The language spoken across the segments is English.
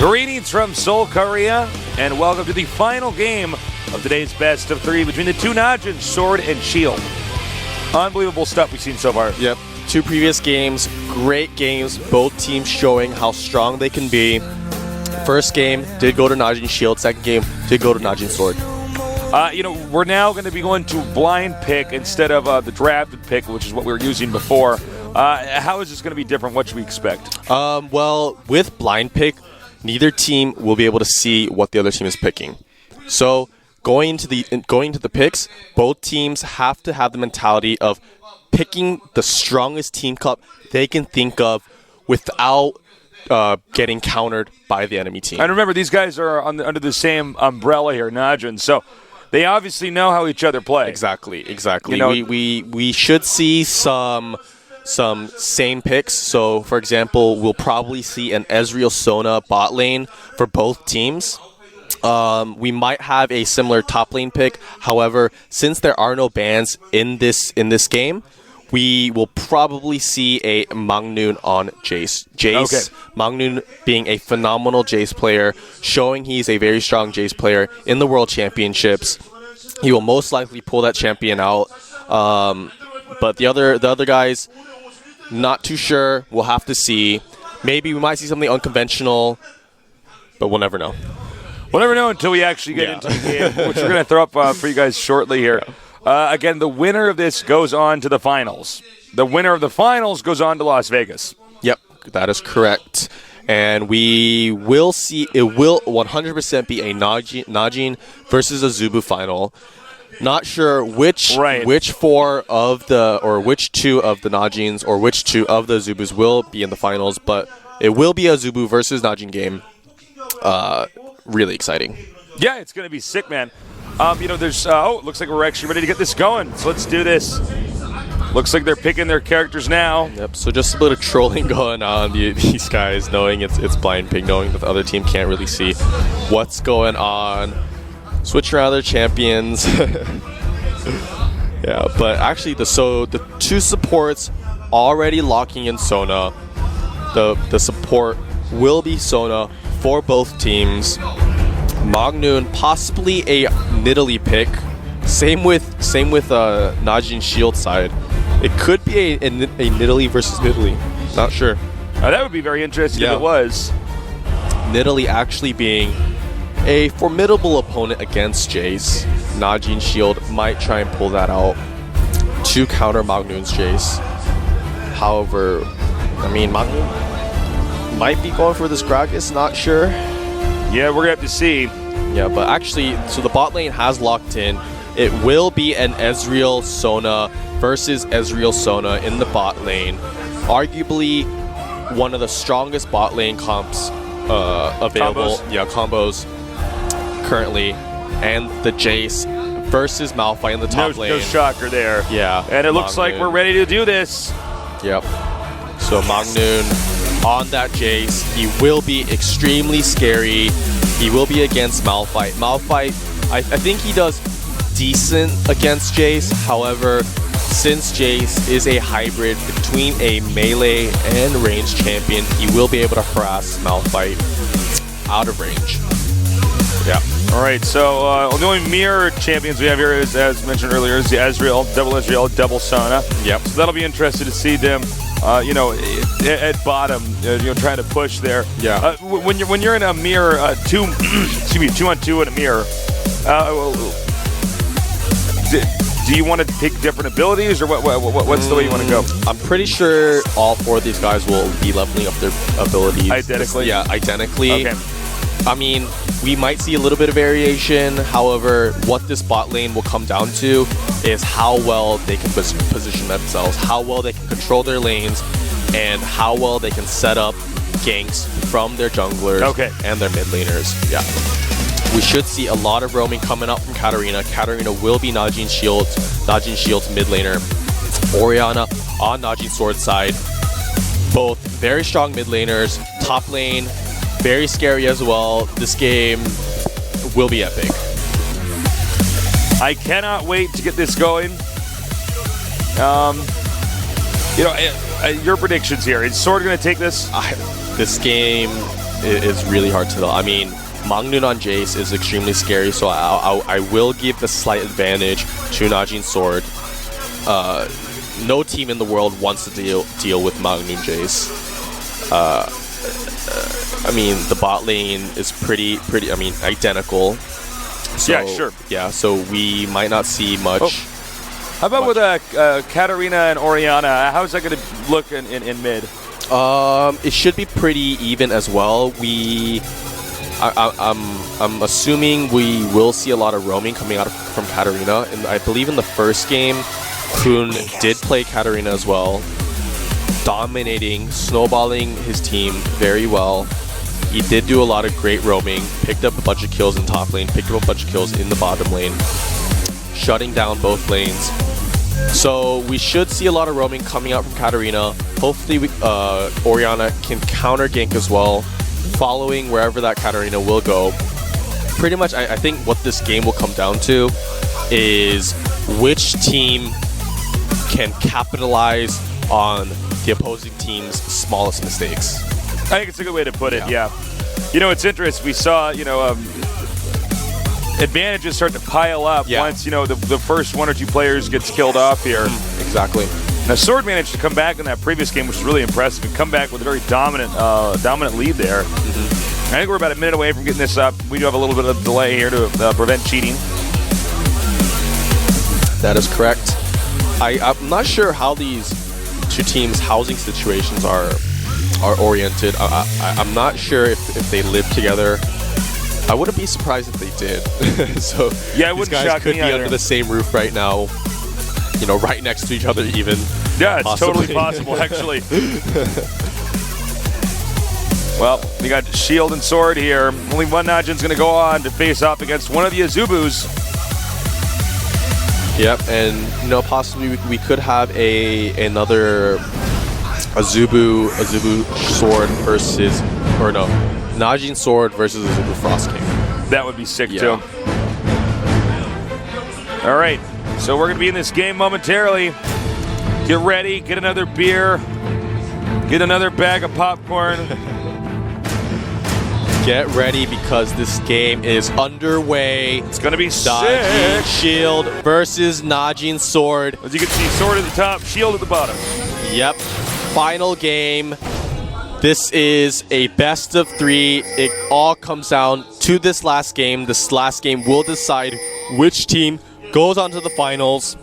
Greetings from Seoul, Korea, and welcome to the final game of today's best of three between the two Najin, Sword and Shield. Unbelievable stuff we've seen so far. Yep. Two previous games, great games, both teams showing how strong they can be. First game did go to Najin Shield, second game did go to Najin Sword. We're now going to be going to blind pick instead of the drafted pick, which is what we were using before. How is this going to be different? What should we expect? Well, with blind pick, neither team will be able to see what the other team is picking. So going to the picks, both teams have to have the mentality of picking the strongest team cup they can think of without getting countered by the enemy team. And remember, these guys are under the same umbrella here, Najin, so they obviously know how each other play. Exactly. We should see some same picks. So, for example, we'll probably see an Ezreal Sona bot lane for both teams. We might have a similar top lane pick. However, since there are no bans in this game, we will probably see a Mangnoon on Jace. Mangnoon being a phenomenal Jace player, showing he's a very strong Jace player in the World Championships. He will most likely pull that champion out. But the other guys, not too sure. We'll have to see. Maybe we might see something unconventional, but we'll never know. We'll never know until we actually get into the game, which we're going to throw up for you guys shortly here. Again, the winner of this goes on to the finals. The winner of the finals goes on to Las Vegas. Yep, that is correct. And we will see, it will 100% be a Najin versus a Zubu final. Not sure which two of the Najins or which two of the Zubus will be in the finals, but it will be a Zubu versus Najin game. Really exciting. Yeah, it's going to be sick, man. Looks like we're actually ready to get this going. So let's do this. Looks like they're picking their characters now. Yep, so just a bit of trolling going on, these guys, knowing it's blind pick, knowing that the other team can't really see what's going on. Switch around their champions. Yeah, but actually, the two supports already locking in Sona. The support will be Sona for both teams. Mangnoon, possibly a Nidalee pick. Same with Najin Shield side. It could be a Nidalee versus Nidalee. Not sure. That would be very interesting if it was. Nidalee actually being a formidable opponent against Jace. Najin Shield might try and pull that out to counter Mangnoon's Jace. However, Mangnoon might be going for this Gragas, not sure. Yeah, we're going to have to see. Yeah, but actually, so the bot lane has locked in. It will be an Ezreal Sona versus Ezreal Sona in the bot lane. Arguably one of the strongest bot lane comps available. Combos. Yeah, combos currently. And the Jace versus Malphite in the top lane. No shocker there. Yeah. And it looks like we're ready to do this. Yep. So Mangnoon on that Jace. He will be extremely scary. He will be against Malphite. Malphite, I think he does decent against Jace. However, since Jace is a hybrid between a melee and ranged champion, he will be able to harass Malphite out of range. Yeah. All right, so the only mirror champions we have here is, as mentioned earlier, is the Ezreal, double Sona. Yep. So that'll be interesting to see them, at bottom, trying to push there. Yeah. When you're in a mirror, 2-on-2 in a mirror, do you want to pick different abilities, or what's the way you want to go? I'm pretty sure all four of these guys will be leveling up their abilities. Identically? Identically. Okay. I mean, we might see a little bit of variation. However, what this bot lane will come down to is how well they can position themselves, how well they can control their lanes, and how well they can set up ganks from their junglers and their mid laners. Yeah. We should see a lot of roaming coming up from Katarina. Katarina will be Najin Shield's mid laner. Orianna on Najin Sword side. Both very strong mid laners. Top lane, very scary as well. This game will be epic. I cannot wait to get this going. You know, your predictions here. Is Sword going to take this? This game, is really hard to tell. I mean, Mangnun on Jace is extremely scary, so I will give the slight advantage to Najin Sword. No team in the world wants to deal with Mangnun Jace. I mean, the bot lane is pretty. I mean, identical. So, yeah, sure. Yeah, so we might not see much. Oh. How about with Katarina and Orianna? How's that going to look in mid? It should be pretty even as well. I'm assuming we will see a lot of roaming coming out from Katarina, and I believe in the first game, Kun did play Katarina as well, dominating, snowballing his team very well. He did do a lot of great roaming, picked up a bunch of kills in top lane, picked up a bunch of kills in the bottom lane, shutting down both lanes. So we should see a lot of roaming coming out from Katarina. Hopefully Orianna can counter gank as well, following wherever that Katarina will go. Pretty much I think what this game will come down to is which team can capitalize on the opposing team's smallest mistakes. I think it's a good way to put it, yeah. You know, it's interesting. We saw, advantages start to pile up once, the first one or two players gets killed off here. Exactly. Now, Sword managed to come back in that previous game, which was really impressive, and come back with a very dominant lead there. I think we're about a minute away from getting this up. We do have a little bit of delay here to prevent cheating. That is correct. I'm not sure how these two teams' housing situations are oriented. I'm not sure if they live together. I wouldn't be surprised if they did. So yeah, it these wouldn't guys shock could me be either. under the same roof right now. Right next to each other even. Yeah, it's possibly. totally possible, actually. Well, we got Shield and Sword here. Only one Najin's going to go on to face off against one of the Azubus. Yep, and possibly we could have another Azubu Sword versus, or no, Najin Sword versus Azubu Frost King. That would be sick too. All right, so we're going to be in this game momentarily. Get ready, get another beer, get another bag of popcorn. Get ready because this game is underway. It's going to be Najin sick. Shield versus Najin Sword. As you can see, Sword at the top, Shield at the bottom. Yep. Final game. This is a best of 3. It all comes down to this last game. This last game will decide which team goes on to the finals.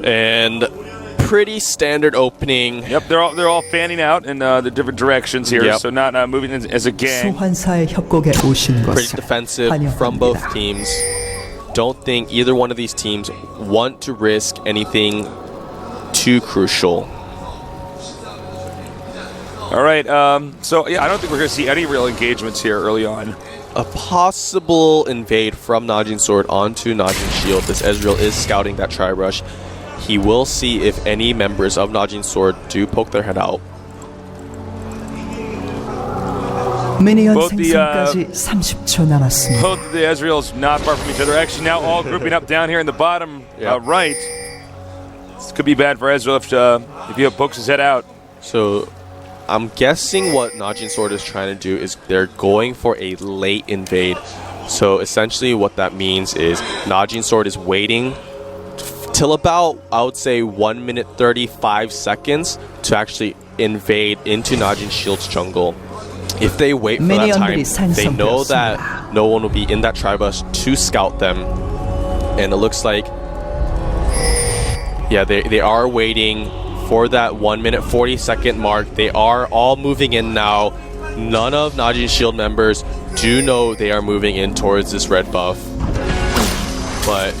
And pretty standard opening. Yep, they're all fanning out in the different directions here, so not moving as a gang. 소환사의 협곡에 오신 Pretty 것을 defensive from both 환영합니다. teams. Don't think either one of these teams want to risk anything too crucial. All right, so yeah, I don't think we're going to see any real engagements here early on. A possible invade from Najin Sword onto Najin Shield. This Ezreal is scouting that tri-rush. He will see if any members of Najin Sword do poke their head out. 미니언 Both the, 생성까지 30초 남았습니다. Both of the Ezreals not far from each other. Actually, now all grouping up down here in the bottom right. This could be bad for Ezreal if he pokes his head out. So I'm guessing what Najin Sword is trying to do is they're going for a late invade. So essentially what that means is Najin Sword is waiting till about, I would say, 1 minute 35 seconds to actually invade into Najin Shield's jungle. If they wait for that time, they know that no one will be in that tri-bus to scout them. And it looks like, yeah, they are waiting for that 1 minute 40 second mark. They are all moving in now. None of Najin Shield members do know they are moving in towards this red buff. But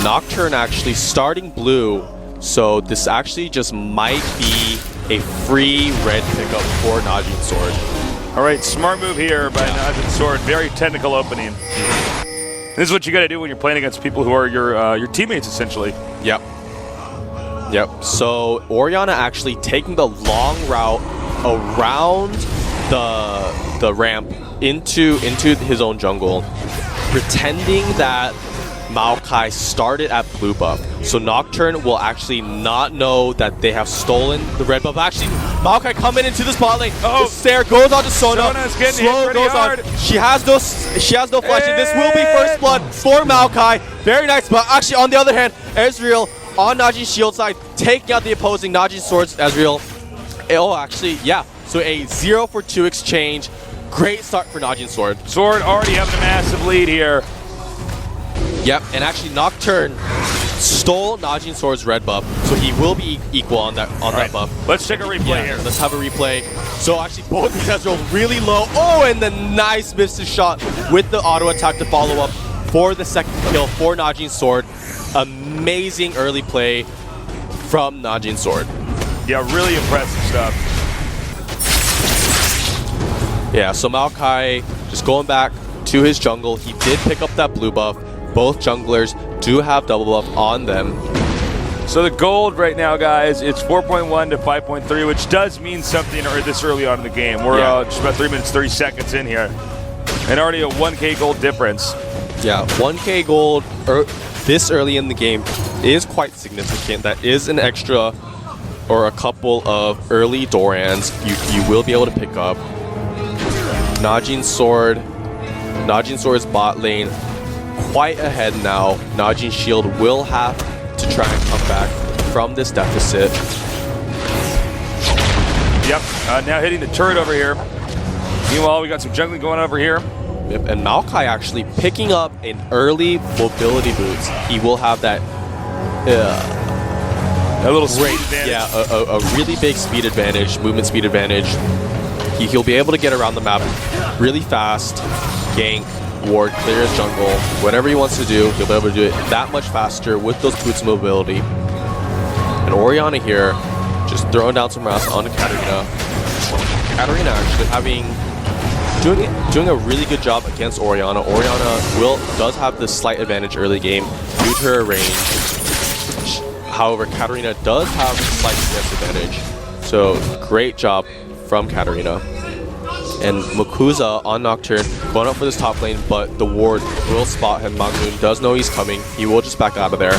Nocturne actually starting blue, so this actually just might be a free red pickup for Najin Sword. All right, smart move here by Najin Sword. Very technical opening. This is what you got to do when you're playing against people who are your teammates, essentially. Yep. So Orianna actually taking the long route around the ramp into his own jungle, pretending that Maokai started at blue buff. So Nocturne will actually not know that they have stolen the red buff. Actually, Maokai coming into the spot lane. Oh. The Stair goes on to Sona. Sona's getting Slow hit pretty goes hard. on. She has no flashing. This will be first blood for Maokai. Very nice, but actually on the other hand, Ezreal on Najin's shield side, taking out the opposing Najin swords. Ezreal. Oh, actually, yeah. So a 0 for 2 exchange. Great start for Najin sword. Sword already having a massive lead here. Yep, and actually Nocturne stole Najin Sword's red buff, so he will be equal on that buff. Let's check a replay here. Let's have a replay. So actually both these guys roll really low. Oh, and the nice missed shot with the auto attack to follow up for the second kill for Najin Sword. Amazing early play from Najin Sword. Yeah, really impressive stuff. Yeah, so Maokai just going back to his jungle. He did pick up that blue buff. Both junglers do have double buff on them. So the gold right now, guys, it's 4.1 to 5.3, which does mean something this early on in the game. We're just about 3 minutes, 30 seconds in here. And already a 1K gold difference. Yeah, 1K gold this early in the game is quite significant. That is an extra or a couple of early Dorans you will be able to pick up. Najin Sword's bot lane quite ahead now. Najin Shield will have to try and come back from this deficit. Yep, now hitting the turret over here. Meanwhile, we got some jungling going over here. Yep, and Maokai actually picking up an early mobility boost. He will have that a little speed advantage. Yeah, a really big speed advantage, movement speed advantage. He'll be able to get around the map really fast, gank, ward, clear his jungle, whatever he wants to do, he'll be able to do it that much faster with those boots of mobility. And Orianna here, just throwing down some rounds onto Katarina. Katarina actually doing a really good job against Orianna. Orianna does have this slight advantage early game due to her range. However, Katarina does have a slight CS advantage. So great job from Katarina. And Makuza on Nocturne going up for this top lane, but the ward will spot him. Magmoon does know he's coming. He will just back out of there.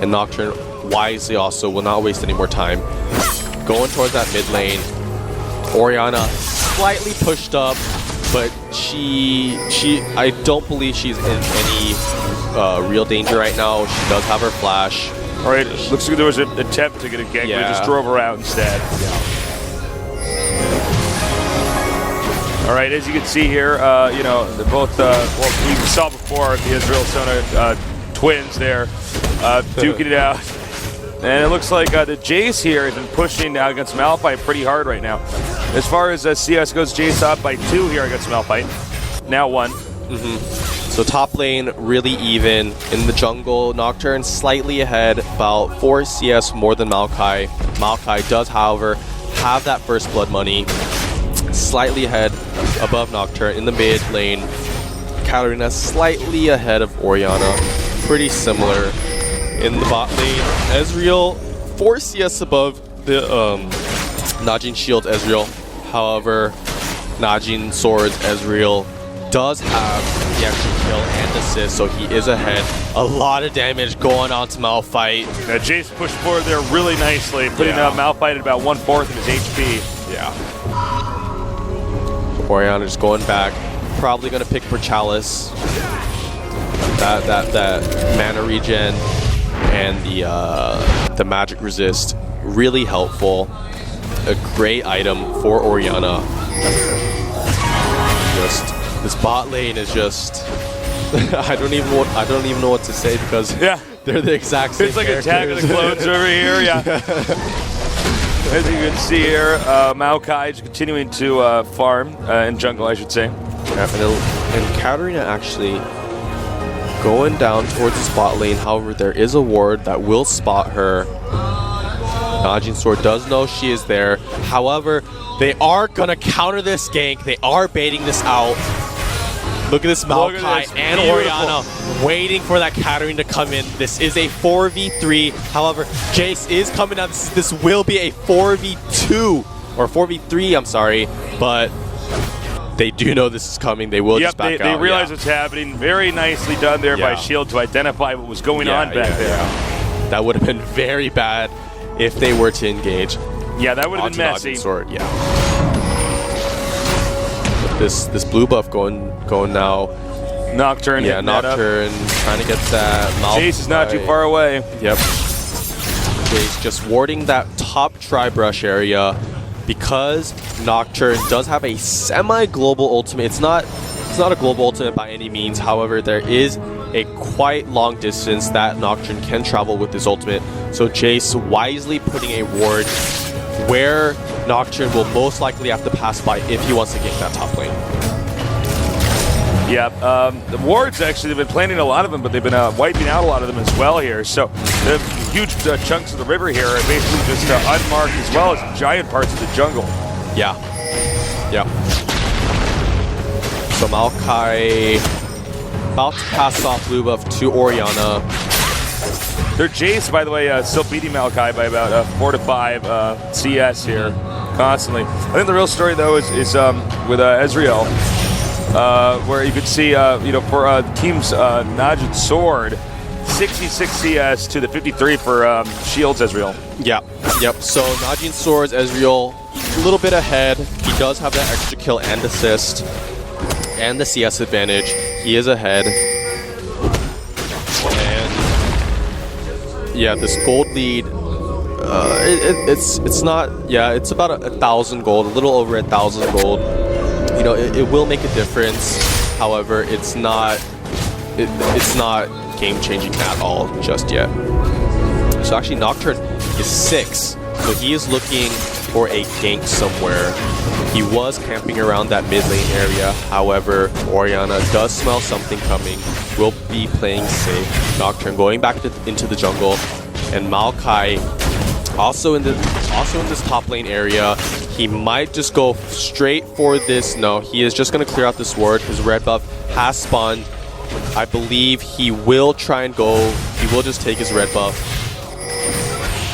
And Nocturne wisely also will not waste any more time. Going towards that mid lane. Orianna slightly pushed up, but I don't believe she's in any real danger right now. She does have her flash. All right, looks like there was an attempt to get a gank, but he just drove her out instead. Yeah. All right, as you can see here, you know, they're both, well, we saw before the Ezreal-Sona twins there duking it out. And it looks like the Jace here has been pushing now against Malphite pretty hard right now. As far as CS goes, Jace up by 2 here against Malphite. Now 1. So top lane really even. In the jungle, Nocturne slightly ahead, about 4 CS more than Maokai. Maokai does, however, have that first blood money. Slightly ahead above Nocturne. In the mid lane, Katarina slightly ahead of Orianna. Pretty similar. In the bot lane, Ezreal 4 CS above the Najin Shield Ezreal. However, Najin Swords Ezreal does have the extra kill and assist, so he is ahead. A lot of damage going on to Malphite. Now Jace pushed forward there really nicely, putting Malphite at about 1/4 of his HP. Yeah. Orianna just going back, probably gonna pick for Chalice. That mana regen and the magic resist, really helpful. A great item for Orianna. Just this bot lane is just I don't even know what to say because they're the exact same. It's like Attack of the Clones over here, As you can see here, Maokai is continuing to farm in jungle, I should say. And Katarina actually going down towards the spot lane. However, there is a ward that will spot her. Najin Sword does know she is there. However, they are going to counter this gank. They are baiting this out. Look at this Maokai and Orianna waiting for that Katarina to come in. This is a 4v3. However, Jace is coming out. This will be a 4v2 or 4v3, I'm sorry. But they do know this is coming. They will just back out. They realize what's happening. Very nicely done there by Shield to identify what was going on back there. Yeah. That would have been very bad if they were to engage. Yeah, that would have been messy. Sword, yeah. But this blue buff going now. Nocturne. Yeah, Nocturne trying to get that. Jace is not too far away. Yep. Jace just warding that top tri-brush area because Nocturne does have a semi-global ultimate. It's not a global ultimate by any means. However, there is a quite long distance that Nocturne can travel with his ultimate. So Jace wisely putting a ward where Nocturne will most likely have to pass by if he wants to gank that top lane. Yeah, the wards actually, they've been planting a lot of them, but they've been wiping out a lot of them as well here. So the huge chunks of the river here are basically just unmarked, as well as giant parts of the jungle. Yeah. Yeah. So Maokai about to pass off blue buff to Orianna. Their Jace, by the way, still beating Maokai by about 4 to 5 CS here, constantly. I think the real story, though, is with Ezreal. Where you could see, for team's Najin Sword, 66 CS to the 53 for Shields Ezreal. Yeah, yep. So Najin Sword's Ezreal, a little bit ahead. He does have that extra kill and assist, and the CS advantage. He is ahead. And yeah, this gold lead, it's not. Yeah, it's about 1,000 gold, a little over 1,000 gold. You know, it will make a difference. However, it's not game-changing at all just yet. So actually, Nocturne is 6, so he is looking for a gank somewhere. He was camping around that mid lane area. However, Orianna does smell something coming. Will be playing safe. Nocturne going back into the jungle, and Maokai also in this top lane area. He might just go straight for this. No, he is just going to clear out this ward. His red buff has spawned. I believe he will try and go. He will just take his red buff.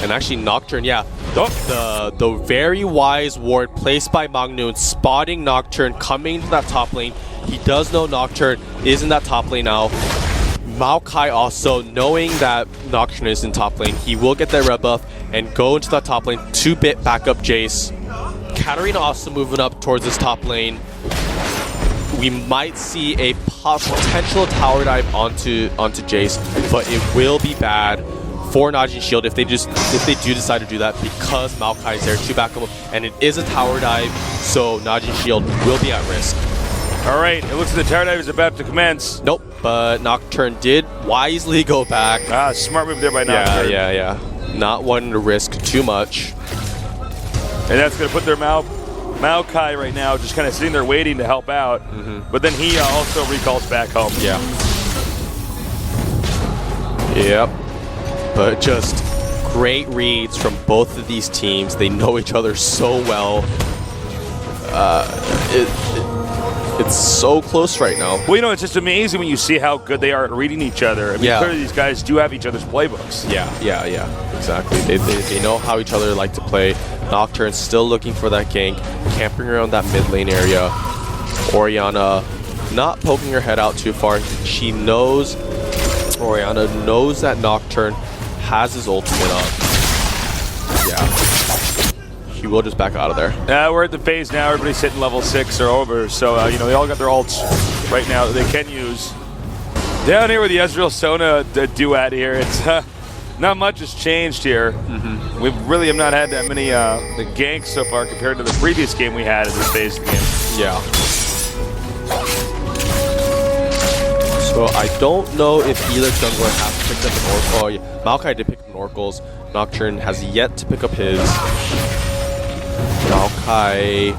And actually, Nocturne, yeah. The very wise ward placed by Magnoon, spotting Nocturne coming into that top lane. He does know Nocturne is in that top lane now. Maokai also, knowing that Nocturne is in top lane, he will get that red buff and go into that top lane to back up Jace. Katarina also moving up towards this top lane. We might see a potential tower dive onto Jace, but it will be bad for Najin Shield if they do decide to do that, because Maokai is there to back him up, and it is a tower dive, so Najin Shield will be at risk. All right, it looks like the tower dive is about to commence. Nope, but Nocturne did wisely go back. Smart move there by Nocturne. Yeah. Not wanting to risk too much. And that's going to put their Maokai right now just kind of sitting there waiting to help out. But then he also recalls back home. Yeah. Yep. But just great reads from both of these teams. They know each other so well. It's so close right now. Well, it's just amazing when you see how good they are at reading each other. I mean, clearly these guys do have each other's playbooks. Yeah. Exactly. They know how each other like to play. Nocturne's still looking for that gank, camping around that mid lane area. Orianna not poking her head out too far. Orianna knows that Nocturne has his ultimate up. Yeah. He will just back out of there. We're at the phase now. Everybody's hitting level 6 or over. So, they all got their ults right now that they can use. Down here with the Ezreal Sona duet here, it's not much has changed here. We really have not had that many the ganks so far compared to the previous game we had in this phase of the game. Yeah. So I don't know if either jungler has picked up an Oracle. Oh, yeah. Maokai did pick up an Oracles. Nocturne has yet to pick up his. Maokai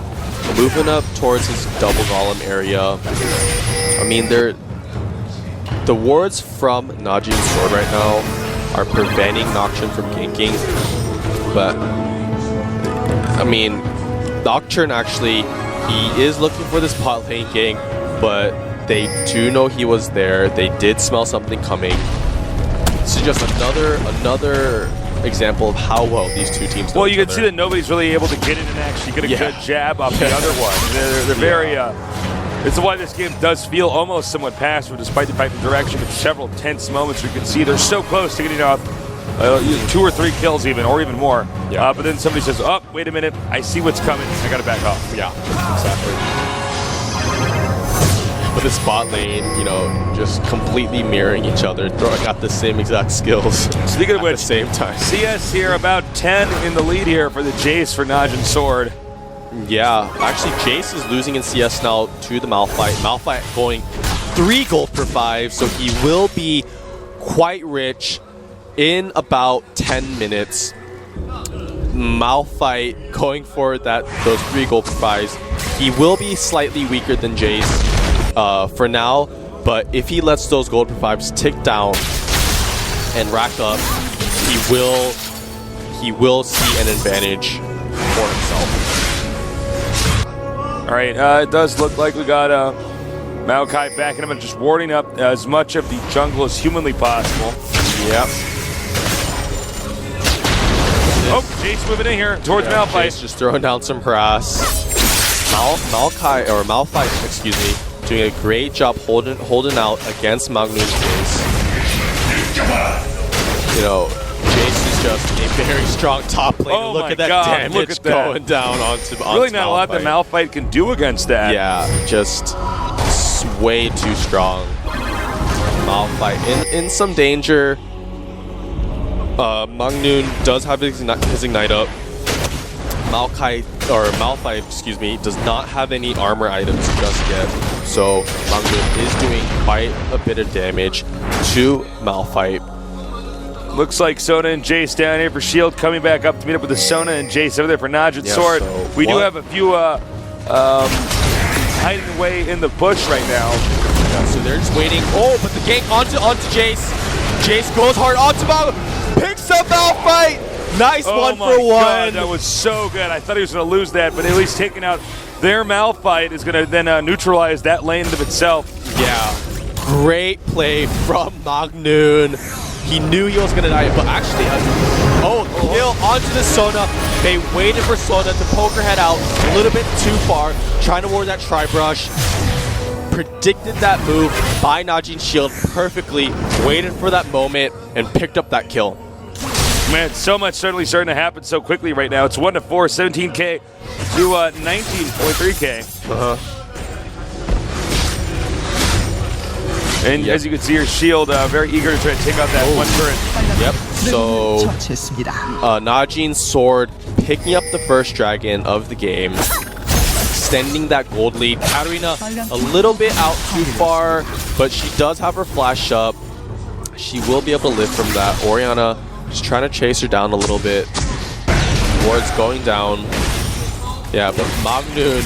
moving up towards his double golem area. I mean, the wards from Najin's sword right now are preventing Nocturne from ganking. But, I mean, Nocturne actually, he is looking for this bot lane gank, but they do know he was there. They did smell something coming. This is just another example of how well these two teams know Well, you each can other. see that nobody's really able to get in and actually get a good jab off the other one. They're very. It's why this game does feel almost somewhat passive, despite the fact the direction of several tense moments. You can see they're so close to getting off 2 or 3 kills, or even more. Yeah. But then somebody says, "Oh, wait a minute! I see what's coming. I got to back off." Yeah, exactly. But this bot lane, just completely mirroring each other, throwing out the same exact skills. Speaking of which, at the same time. CS here about 10 in the lead here for the Jace for Najin Sword. Yeah, actually Jace is losing in CS now to the Malphite. Malphite going 3 gold per 5, so he will be quite rich in about 10 minutes. Malphite going for those 3 gold per 5s. He will be slightly weaker than Jace for now, but if he lets those gold per 5s tick down and rack up, he will see an advantage for himself. All right, it does look like we got Maokai backing him and just warding up as much of the jungle as humanly possible. Yep. Oh, Jace moving in here towards Malphite. Jace just throwing down some harass. Malphite, excuse me, doing a great job holding out against Magnum's Jace. Jace is just a very strong top laner. Oh look my at that God, damage look at that. going down onto Really not a lot that Malphite can do against that. Yeah, just way too strong. Malphite in some danger. Magnum does have his ignite up. Malphite, excuse me, does not have any armor items just yet. So Magnum is doing quite a bit of damage to Malphite. Looks like Sona and Jace down here for Shield, coming back up to meet up with the Sona and Jace over there for Najin Sword. So we do have a few hiding away in the bush right now. Yeah, so they're just waiting. Oh, but the gank onto Jace. Jace goes hard onto Malphite. Picks up Malphite. Nice one for one. God, that was so good. I thought he was going to lose that, but at least taking out their Malphite is going to then neutralize that lane of itself. Yeah, great play from Magnum. He knew he was going to die, but actually, kill onto the Sona. They waited for Sona to poke her head out a little bit too far, trying to ward that Tri-Brush. Predicted that move by Najin Shield perfectly, waited for that moment, and picked up that kill. Man, so much certainly starting to happen so quickly right now. It's 1-4, 17K to 19.3K. And as you can see here, Shield very eager to try to take out that one turret. Yep. So 처치했습니다. Najin's Sword picking up the first dragon of the game, extending that gold lead. Katarina a little bit out too far, but she does have her flash up. She will be able to live from that. Orianna just trying to chase her down a little bit. Ward's going down. Yeah, but Magnum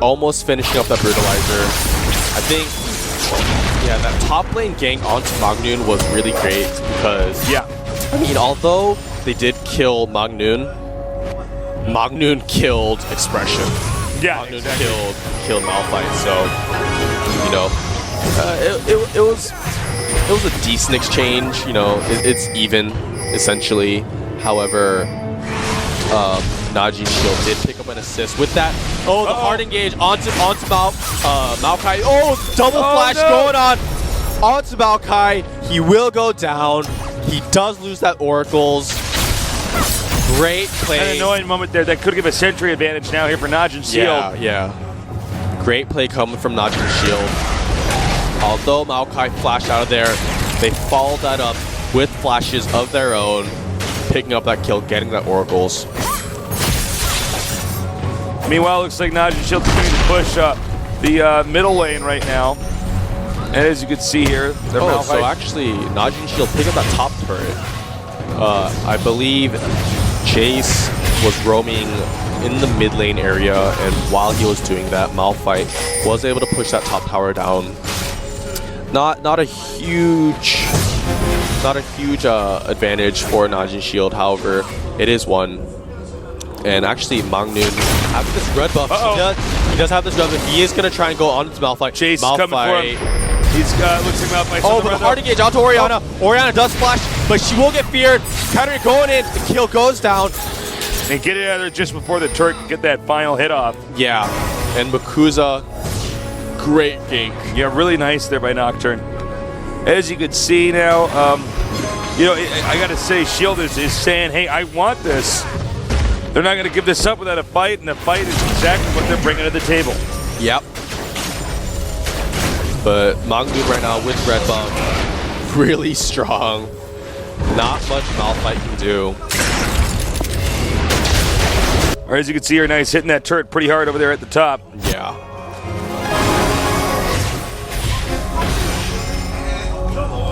almost finishing up that brutalizer. I think, yeah, that top lane gank onto Magnum was really great because, I mean, although they did kill Magnum killed Expression. Yeah, Magnum exactly. killed Malphite. So, it was a decent exchange. It's even essentially. However, Najin Shield did pick up an assist with that. Oh, the hard engage onto Maokai. Oh, double flash going on onto Maokai. He will go down. He does lose that Oracles. Great play. An annoying moment there that could give a Sentry advantage now here for Najin Shield. Yeah. Great play coming from Najin Shield. Although Maokai flashed out of there, they followed that up with flashes of their own, picking up that kill, getting that Oracles. Meanwhile, it looks like Najin Shield continuing to push the middle lane right now. And as you can see here, so actually, Najin Shield picked up that top turret. I believe Jace was roaming in the mid lane area, and while he was doing that, Malphite was able to push that top tower down. Not a huge advantage for Najin Shield. However, it is one. And actually, Magnum having this red buff. He does have this red buff. He is going to try and go on to Malphite. Jace coming for him. He's looks like Malphite. Oh, but the hard engage onto Orianna. Orianna does flash but she will get feared. Katarina going in, the kill goes down. And get it out of there just before the turret can get that final hit off. Yeah, and Makuza, great gank. Yeah, really nice there by Nocturne. As you can see now, you know, I gotta say, Shield is saying, hey, I want this. They're not gonna give this up without a fight, and the fight is exactly what they're bringing to the table. Yep. But Magnoon right now with Red Buff, really strong. Not much Malphite can do. Or as you can see here, nice hitting that turret pretty hard over there at the top. Yeah.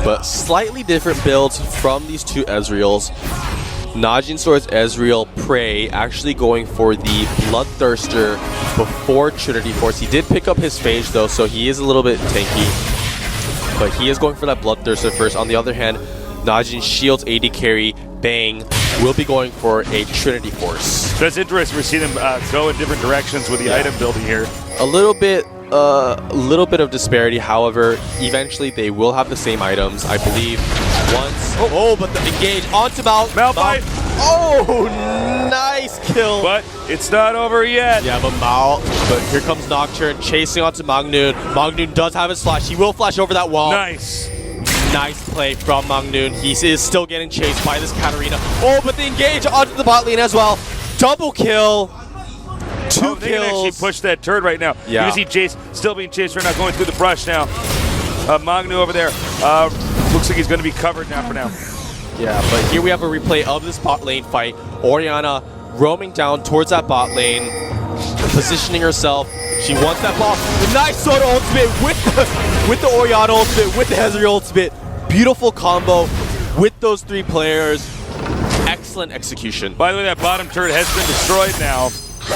But slightly different builds from these two Ezreals. Najin Sword's Ezreal Prey actually going for the Bloodthirster before Trinity Force. He did pick up his Phage though, so he is a little bit tanky. But he is going for that Bloodthirster first. On the other hand, Najin Shield's AD carry, Bang, will be going for a Trinity Force. That's interesting. We're seeing them go in different directions with the item building here. A little bit of disparity. However, eventually they will have the same items, I believe. Once. Oh, but the engage onto Malphite. Oh, nice kill. But it's not over yet. Yeah, but here comes Nocturne chasing onto Magnoon. Magnoon does have his flash. He will flash over that wall. Nice. Nice play from Magnoon. He is still getting chased by this Katarina. Oh, but the engage onto the bot lane as well. Double kill. Two They can actually kills. push that turret right now. Yeah. You can see Jace still being chased right now, going through the brush now. Magnu over there. Looks like he's going to be covered now for now. Yeah, but here we have a replay of this bot lane fight. Orianna roaming down towards that bot lane, positioning herself. She wants that ball. The nice Soda ultimate with the Orianna ultimate, with the Ezreal ultimate. Beautiful combo with those three players. Excellent execution. By the way, that bottom turret has been destroyed now.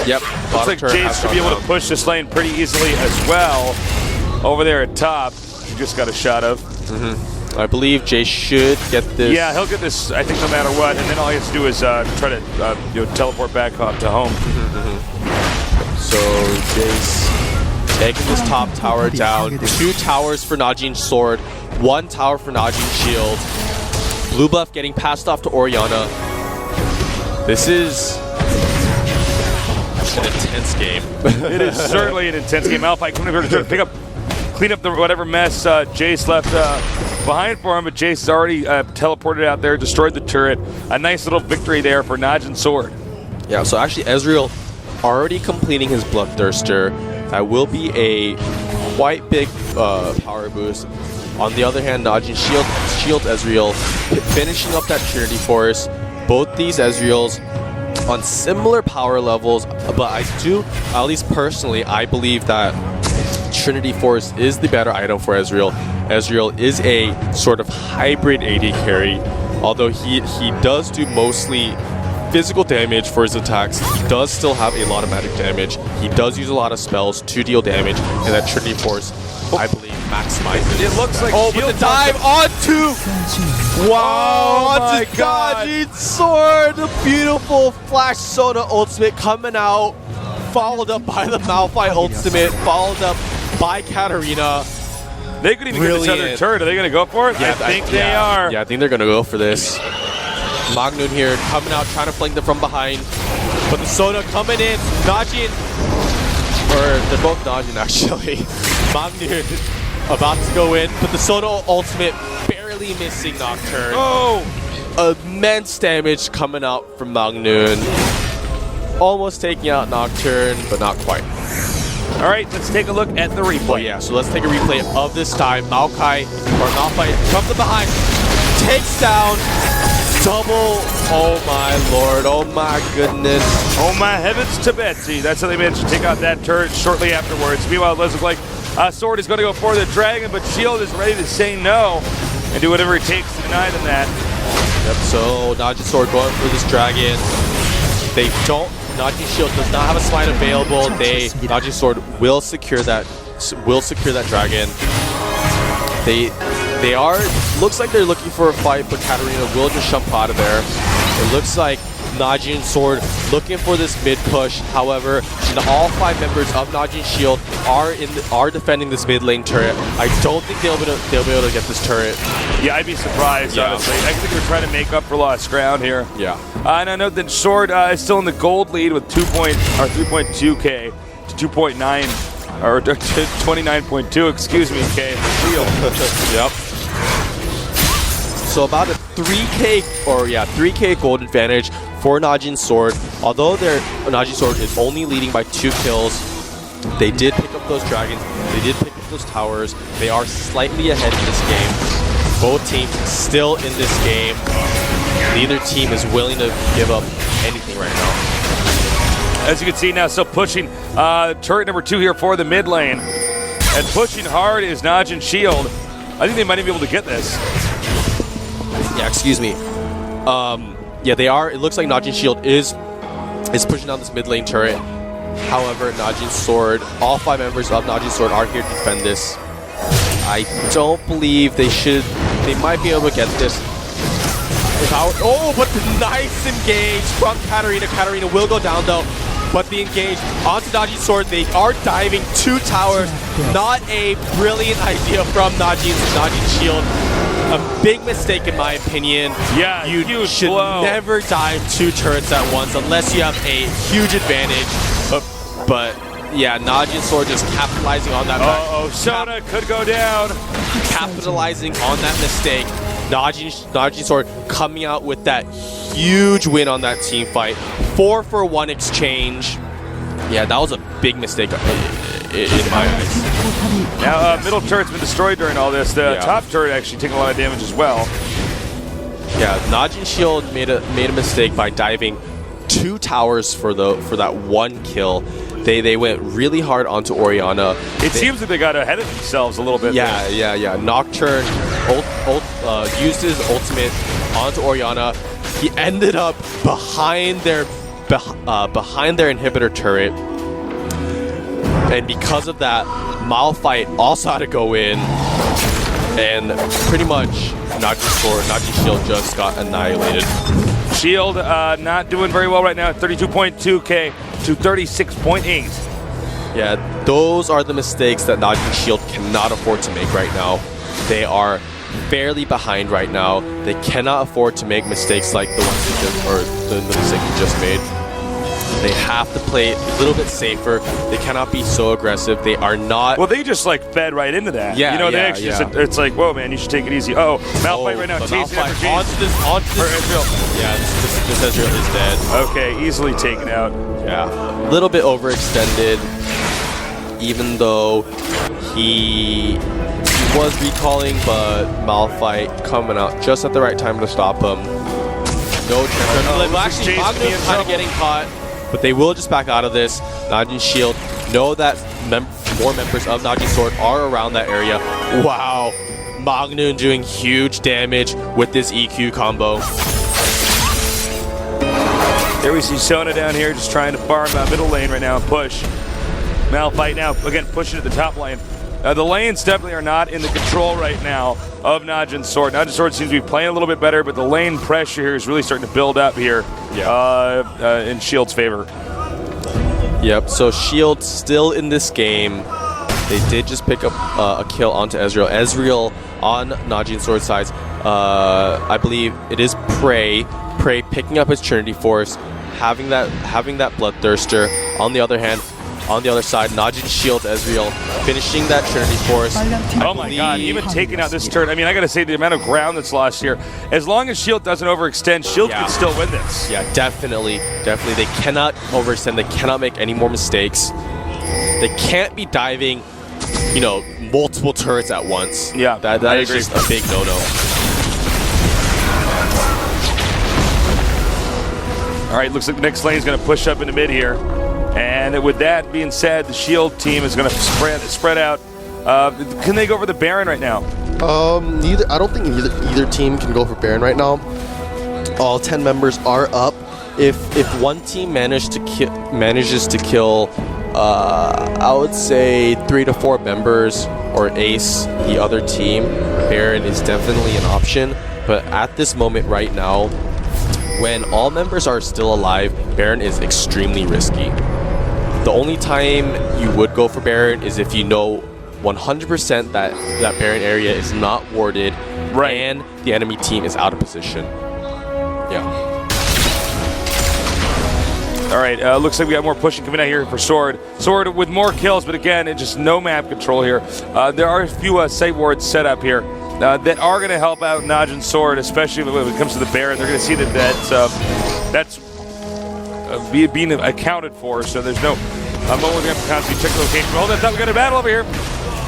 Yep. Looks like Jace should be able to push this lane pretty easily as well. Over there at top, he just got a shot of. I believe Jace should get this. Yeah, he'll get this, I think, no matter what. And then all he has to do is try to teleport back up to home. So Jace taking this top tower down. 2 towers for Najin Sword, 1 tower for Najin Shield. Blue buff getting passed off to Orianna. This is an intense game. It is certainly an intense game. Malphite coming over to pick up, clean up the whatever mess Jace left behind for him, but Jace has already teleported out there, destroyed the turret. A nice little victory there for Najin Sword. Yeah, so actually Ezreal already completing his Bloodthirster. That will be a quite big power boost. On the other hand, Najin Shield Ezreal finishing up that Trinity Force. Both these Ezreals on similar power levels, but I do, at least personally, I believe that Trinity Force is the better item for Ezreal. Ezreal is a sort of hybrid AD carry, although he does do mostly physical damage for his attacks. He does still have a lot of magic damage. He does use a lot of spells to deal damage, and that Trinity Force, I believe, maximizes. It looks like but the dive onto onto Najin Sword, the beautiful Flash Soda ultimate coming out, followed up by the Malphite ultimate, followed up by Katarina. They could even get this other turret. Are they going to go for it? Yeah, I think they are. Yeah, I think they're going to go for this. Magnoon here coming out, trying to flank them from behind. But the Soda coming in. Najin, or they're both Najin actually. Magnoon about to go in, but the Soda ultimate barely missing Nocturne. Oh! Immense damage coming out from Magnoon. Almost taking out Nocturne, but not quite. All right, let's take a look at the replay. Oh yeah, so let's take a replay of this time. Malphite comes from behind, takes down, double. Oh my lord, oh my goodness. Oh my heavens to Betsy. That's how they managed to take out that turret shortly afterwards. Meanwhile, it does look like Sword is going to go for the dragon, but Shield is ready to say no and do whatever it takes to deny them that. Yep, so Najin Sword going for this dragon. They don't. Najin Shield does not have a slide available. Najin Sword will secure that dragon. They are, looks like they're looking for a fight, but Katarina will just jump out of there. It looks like Najin Sword looking for this mid push. However, all 5 members of Najin Shield are defending this mid lane turret. I don't think they'll be able to get this turret. Yeah, I'd be surprised, honestly. I think they're trying to make up for lost ground here. Yeah. And I know that Sword is still in the gold lead with 3.2k to 2.9 or to 29.2, excuse me, K. Yep. So about a 3k gold advantage for Najin Sword. Although their Najin Sword is only leading by 2 kills, they did pick up those dragons. They did pick up those towers. They are slightly ahead in this game. Both teams still in this game. Neither team is willing to give up anything right now. As you can see now, still pushing turret number 2 here for the mid lane. And pushing hard is Najin Shield. I think they might even be able to get this. Yeah, excuse me. Yeah, they are. It looks like Najin Shield is pushing down this mid lane turret. However, Najin Sword, all 5 members of Najin Sword are here to defend this. I don't believe they should. They might be able to get this. Oh, but the nice engage from Katarina. Katarina will go down though. But the engage onto Najin Sword, they are diving 2 towers. Not a brilliant idea from Najin Shield. A big mistake in my opinion. Yeah, you should never dive 2 turrets at once unless you have a huge advantage. But yeah, Najin Sword just capitalizing on that. Sona could go down. Capitalizing on that mistake. Najin Sword coming out with that huge win on that team fight. 4-for-1 exchange. Yeah, that was a big mistake in my eyes. Now, middle turret's been destroyed during all this. The top turret actually taking a lot of damage as well. Yeah, Najin Shield made a mistake by diving 2 towers for that 1 kill. They went really hard onto Orianna. It seems that they got ahead of themselves a little bit. Yeah. Nocturne used his ultimate onto Orianna. He ended up behind their inhibitor turret, and because of that, Malphite also had to go in, and pretty much Najin Shield just got annihilated. Shield not doing very well right now at 32.2k to 36.8. Yeah, those are the mistakes that Najin Shield cannot afford to make right now. They are fairly behind right now. They cannot afford to make mistakes like the ones the mistake we just made. They have to play a little bit safer. They cannot be so aggressive. They are not. Well, they just like fed right into that. Yeah, you know, they actually just, it's like, whoa, man, you should take it easy. Oh, Malphite right now chasing after James. Onto this Ezreal. Yeah, this Ezreal is dead. Okay, easily taken out. Yeah, a little bit overextended, even though he was recalling, but Malphite coming out just at the right time to stop him. No chance. Actually, Magnum's kind of getting caught, but they will just back out of this. Najin Shield know that more members of Najin Sword are around that area. Wow, Magnum doing huge damage with this EQ combo. There we see Sona down here just trying to farm middle lane right now and push. Malphite now, again, pushing at the top lane. The lanes definitely are not in the control right now of Najin Sword. Najin Sword seems to be playing a little bit better, but the lane pressure here is really starting to build up here in Shield's favor. Yep, so Shield still in this game. They did just pick up a kill onto Ezreal. Ezreal on Najin Sword sides. I believe it is Prey. Prey picking up his Trinity Force, having that Bloodthirster. On the other hand, on the other side, Najin Shield Ezreal finishing that Trinity Force. Oh my god, even taking out this turn. I mean, I gotta say, the amount of ground that's lost here, as long as Shield doesn't overextend, Shield can still win this. Yeah, definitely. They cannot overextend. They cannot make any more mistakes. They can't be diving, multiple turrets at once. Yeah, that is just a big no-no. All right, looks like the next lane is going to push up into mid here. And with that being said, the Shield team is going to spread out. Can they go for the Baron right now? I don't think either team can go for Baron right now. All 10 members are up. If one team manages to kill, I would say 3 to 4 members or ace the other team, Baron is definitely an option. But at this moment right now, when all members are still alive, Baron is extremely risky. The only time you would go for Baron is if you know 100% that that Baron area is not warded and the enemy team is out of position. Yeah. All right, looks like we got more pushing coming out here for Sword. Sword with more kills, but again, just no map control here. There are a few site wards set up here that are going to help out Najin's Sword, especially when it comes to the Baron. They're going to see that that's being accounted for, so there's no moment we're going to have to constantly check the location. Hold that thought, we got a battle over here.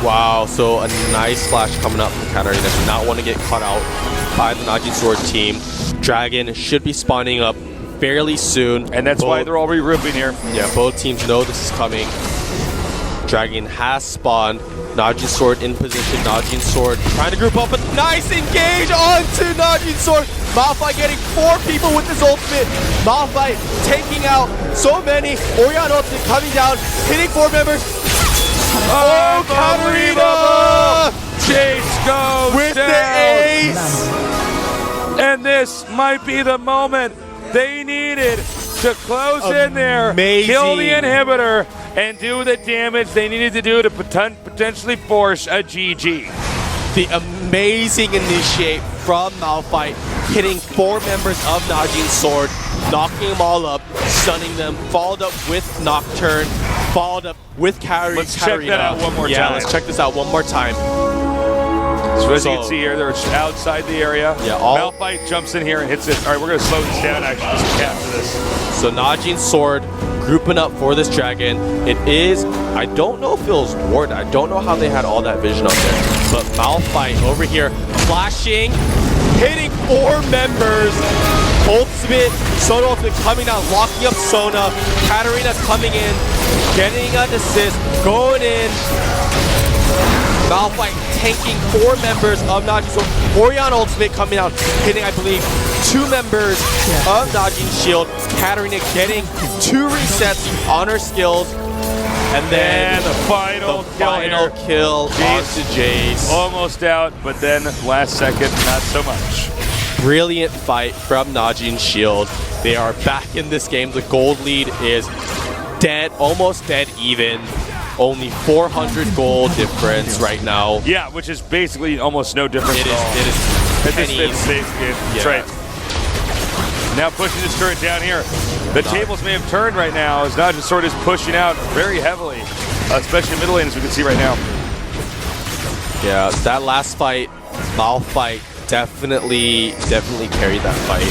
Wow, so a nice flash coming up from Katarina. Does not want to get caught out by the Najin Sword team. Dragon should be spawning up fairly soon. And that's why they're all regrouping here. Yeah, both teams know this is coming. Dragon has spawned. Najin Sword in position. Najin Sword trying to group up, but nice engage onto Najin Sword. Malphite getting 4 people with his ultimate. Malphite taking out so many. Orion ultimate coming down, hitting 4 members. Oh, Katarina! Chase goes with down. The ace! And this might be the moment they needed to close in there, kill the inhibitor, and do the damage they needed to do to potentially force a GG. The amazing initiate from Malphite, hitting 4 members of Najin's Sword, knocking them all up, stunning them, followed up with Nocturne, followed up with Katarina. Let's check that out one more time. Yeah, let's check this out one more time. So as you can see here, they're outside the area. Yeah, Malphite jumps in here and hits it. All right, we're going to slow this down actually just to capture this. So Najin's Sword grouping up for this dragon. It is, I don't know if it was warded. I don't know how they had all that vision up there. But Malphite over here flashing, hitting 4 members. Ultimate, Sona ultimate coming out, locking up Sona. Katarina's coming in, getting an assist, going in. Malphite tanking 4 members of Najin's Sword. Orion ultimate coming out, hitting, I believe, 2 members of Najin's shield. Katarina getting 2 resets on her skills. And then the final kill onto Jace. Almost out, but then last second, not so much. Brilliant fight from Najin's shield. They are back in this game. The gold lead is dead, almost dead even. Only 400 gold difference right now. Yeah, which is basically almost no difference at all. It is pennies. That's right. Now pushing this turret down here. The tables may have turned right now as Najin Sword is pushing out very heavily, especially middle lane as we can see right now. Yeah, that last fight, Malphite definitely carried that fight.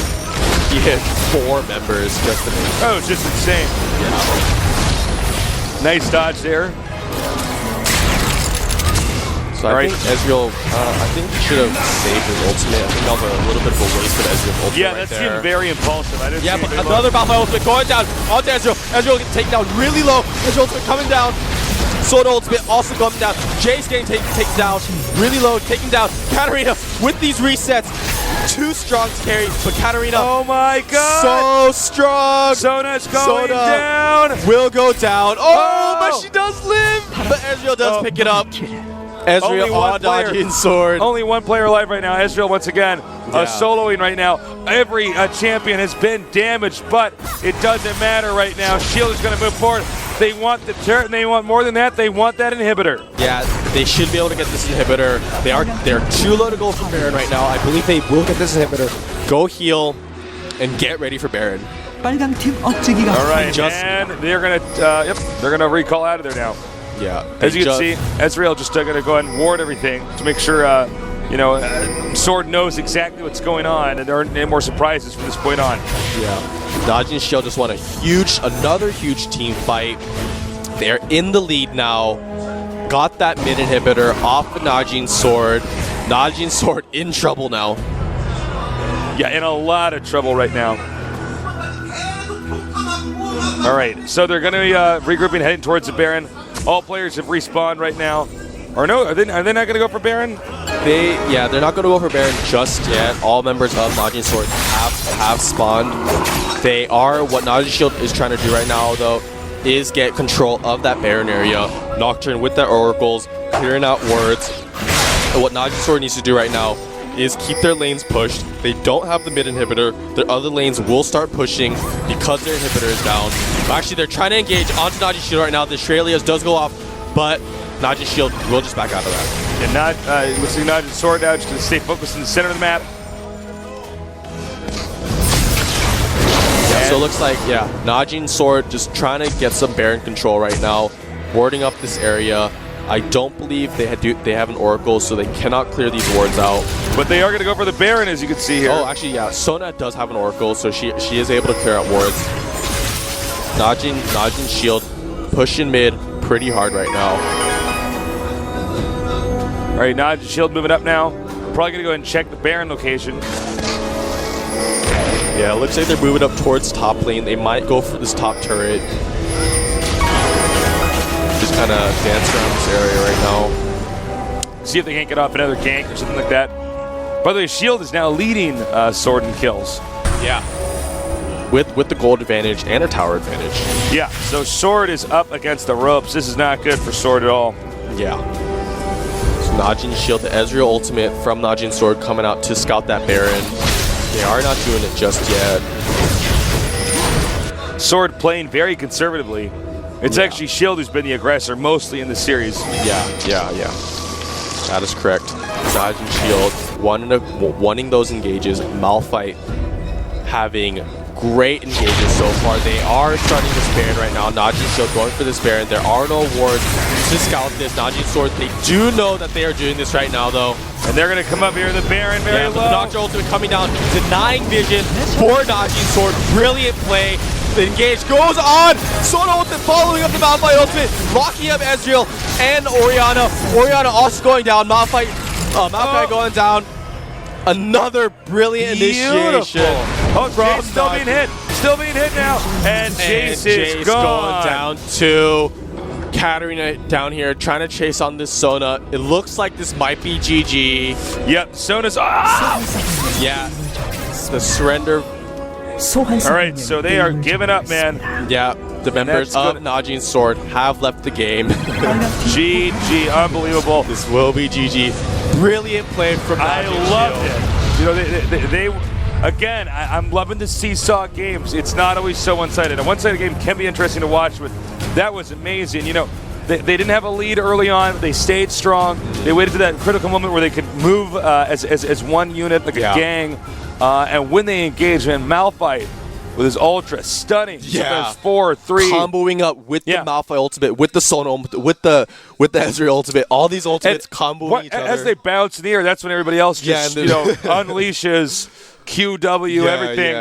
He hit 4 members just to make. Oh, it's just insane. Yeah. Nice dodge there. So I think Ezreal, I think he should have saved his ultimate. I think that was a little bit of a waste of Ezreal's ultimate. Yeah, that seemed very impulsive. I didn't see but another Malphite ultimate going down onto Ezreal. Ezreal getting taken down really low. Ezreal ultimate coming down. Sword ultimate also coming down. Jace getting taken down really low, taking down Katarina with these resets. Too strong to carry, but Katarina. Oh my god! So strong! Sona's going down! Will go down. Oh, but she does live! But Ezreal does pick it up. Ezreal on Najin's Sword. Only 1 player alive right now. Ezreal once again soloing right now. Every champion has been damaged, but it doesn't matter right now. Shield is going to move forward. They want the turret, and they want more than that. They want that inhibitor. Yeah, they should be able to get this inhibitor. They're too low to go for Baron right now. I believe they will get this inhibitor. Go heal and get ready for Baron. 빨강팀 억제기가 All right, and they're gonna recall out of there now. Yeah, as you can see, Ezreal just gonna go ahead and ward everything to make sure Sword knows exactly what's going on, and there aren't any more surprises from this point on. Yeah. Najin's Shield just won another huge team fight. They're in the lead now. Got that mid inhibitor off of Najin's Sword. Najin's Sword in trouble now. Yeah, in a lot of trouble right now. All right, so they're going to be regrouping, heading towards the Baron. All players have respawned right now. Or no, are they not going to go for Baron? They're not going to go for Baron just yet. All members of Najin's Sword have spawned. They are, what Najin's Shield is trying to do right now, though, is get control of that Baron area. Nocturne with the oracles, clearing out wards. And what Najin's Sword needs to do right now is keep their lanes pushed. They don't have the mid inhibitor. Their other lanes will start pushing because their inhibitor is down. Actually, they're trying to engage onto Najin's shield right now. The Australia's does go off, but Najin's shield will just back out of that. And looks like Najin's sword now just to stay focused in the center of the map. So it looks like, yeah, Najin's sword just trying to get some Baron control right now, warding up this area. I don't believe they have an Oracle, so they cannot clear these wards out. But they are going to go for the Baron, as you can see here. Oh, actually, yeah, Sona does have an Oracle, so she is able to clear out wards. Najin's shield pushing mid pretty hard right now. All right, Najin's shield moving up now. Probably going to go ahead and check the Baron location. Yeah, it looks like they're moving up towards top lane. They might go for this top turret. Just kind of dance around this area right now. See if they can't get off another gank or something like that. By the way, Shield is now leading Sword in kills. Yeah. With the gold advantage and a tower advantage. Yeah, so Sword is up against the ropes. This is not good for Sword at all. Yeah. So Najin's shield, the Ezreal ultimate from Najin's sword coming out to scout that Baron. They are not doing it just yet. Sword playing very conservatively. It's actually Shield who's been the aggressor mostly in the series. Yeah. That is correct. Najin's shield wanting those engages. Malphite having great engages so far. They are starting this Baron right now. Najin's shield going for this Baron. There are no wards to scout this. Najin's sword, they do know that they are doing this right now, though. And they're going to come up here, the Baron very low. The Doctor ultimate coming down, denying vision for Najin's sword. Brilliant play. The engage goes on. Sona ultimate following up the Malphite ultimate, locking up Ezreal and Orianna. Orianna also going down. Malphite going down. Another brilliant initiation. Oh, Jace still being hit. Still being hit now. And Jace is gone. Going down to Katarina down here, trying to chase on this Sona. It looks like this might be GG. Yep, Sona's. Yeah, the surrender. All right, so they are giving up, man. Yeah, the members of Najin's sword have left the game. GG, unbelievable. This will be GG. Brilliant play from Najin. I loved it. You know, they again, I'm loving the seesaw games. It's not always so one-sided. A one-sided game can be interesting to watch, but that was amazing. You know, they didn't have a lead early on. They stayed strong. They waited to that critical moment where they could move as one unit, like a gang. And when they engage, man, Malphite with his ultra stunning. Yeah. 4-3. Comboing up with the Malphite ultimate, with the Sona ultimate, with the Ezreal ultimate. All these ultimates comboing each other. As they bounce in the air, that's when everybody else just unleashes QW, everything.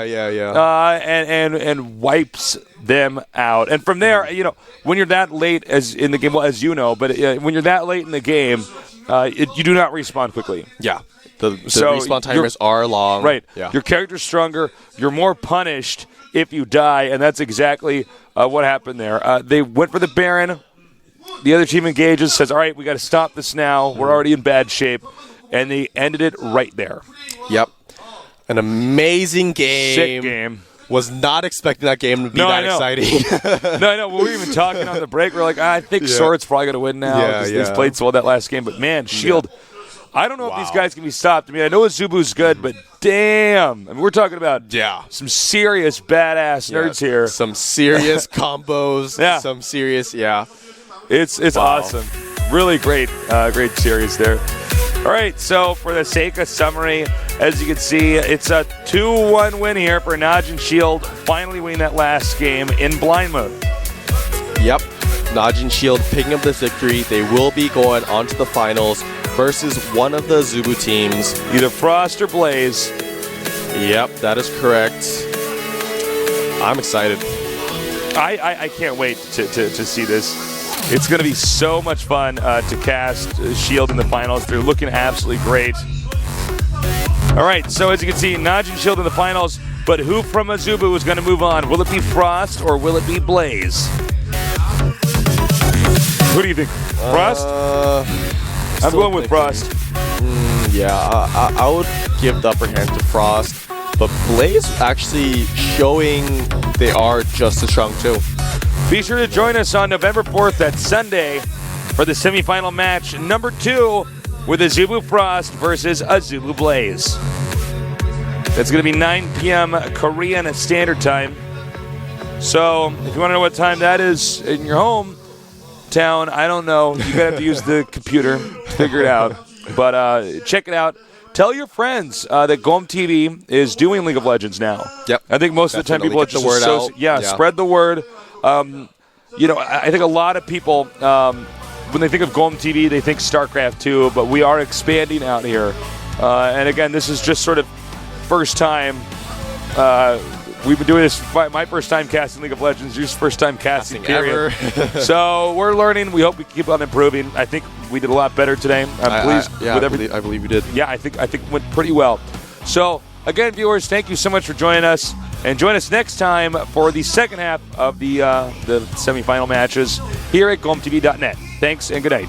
And wipes them out. And from there, you know, when you're that late as in the game, well, as you know, but when you're that late in the game, you do not respawn quickly. Yeah. The respawn timers are long. Right. Yeah. Your character's stronger. You're more punished if you die, and that's exactly what happened there. They went for the Baron. The other team engages, says, all right, we got to stop this now. We're already in bad shape. And they ended it right there. Yep. An amazing game. Sick game. Was not expecting that game to be that exciting. No, I know. We were even talking on the break. We're like, I think Sword's probably going to win now. Yeah. They played so well that last game. But, man, Shield... Yeah. I don't know if these guys can be stopped. I mean, I know Azubu's good, but damn. I mean, we're talking about some serious badass nerds here. Some serious combos. Some serious, It's awesome. Really great series there. All right, so for the sake of summary, as you can see, it's a 2-1 win here for Najin Shield, finally winning that last game in blind mode. Yep. Najin Shield picking up this victory. They will be going on to the finals versus one of the Zubu teams. Either Frost or Blaze. Yep, that is correct. I'm excited. I can't wait to see this. It's going to be so much fun to cast Shield in the finals. They're looking absolutely great. All right, so as you can see, Najin Shield in the finals, but who from Azubu is going to move on? Will it be Frost or will it be Blaze? Who do you think? Frost? I'm going with Frost. I would give the upper hand to Frost, but Blaze actually showing they are just as strong too. Be sure to join us on November 4th, that Sunday, for the semifinal match number 2 with a Zulu Frost versus a Zulu Blaze. It's going to be 9 p.m. Korean Standard Time. So if you want to know what time that is in your hometown, I don't know. You're going to have to use the computer to figure it out. But check it out. Tell your friends that GOMTV is doing League of Legends now. Yep. I think most of the time people Get the word out. Yeah, spread the word. I think a lot of people, when they think of GOMTV, they think Starcraft too, but we are expanding out here. And again, this is just sort of first time. We've been doing this. My first time casting League of Legends. Your first time casting period. ever. So we're learning. We hope we keep on improving. I think we did a lot better today. I'm pleased with everything. I believe you did. Yeah, I think it went pretty well. So again, viewers, thank you so much for joining us, and join us next time for the second half of the semifinal matches here at GOMTV.net. Thanks and good night.